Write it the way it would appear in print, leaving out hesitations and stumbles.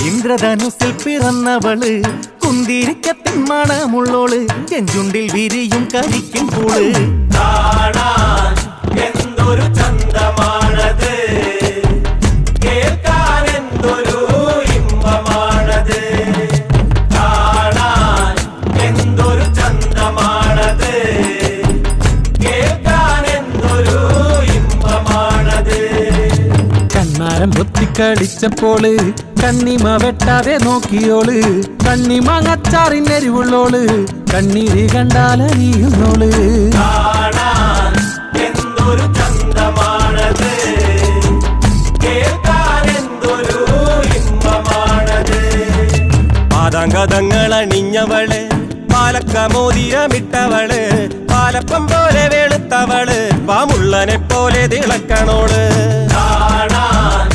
ഇന്ദ്രധനുസിൽ പിറന്നവള് കുന്തിരിക്കത്തിൻ മണമുള്ളോള് ചെഞ്ചുണ്ടിൽ വിരിയും കരിക്കും പൂള് കാണാൻ എന്തൊരു ചന്തമാണത് കേൾക്കാൻ എന്തൊരു ഇമ്പമാണത് കാണാൻ എന്തൊരു ചന്തമാണത് കേൾക്കാൻ എന്തൊരു ഇമ്പമാണത് കണ്ണാരം പൊത്തിക്കടിച്ചപ്പോള് കണ്ണിമ വെട്ടാതെ നോക്കിയോള് കണ്ണിമാങ്ങച്ചാറിനരിവുള്ളോള് കണ്ണീര് കണ്ടാലറിയുന്നോള് കാണാൻ എന്തൊരു ചന്തമാണത് കേൾക്കാൻ എന്തൊരു ഇമ്പമാണത് പാദാങ്കതങ്ങൾ അണിഞ്ഞവള് പാലക്ക മോതിരമിട്ടവള് പാലപ്പം പോലെ വെളുത്തവള് പാമുള്ളനെ പോലെ തിളക്കണോള് കാണാൻ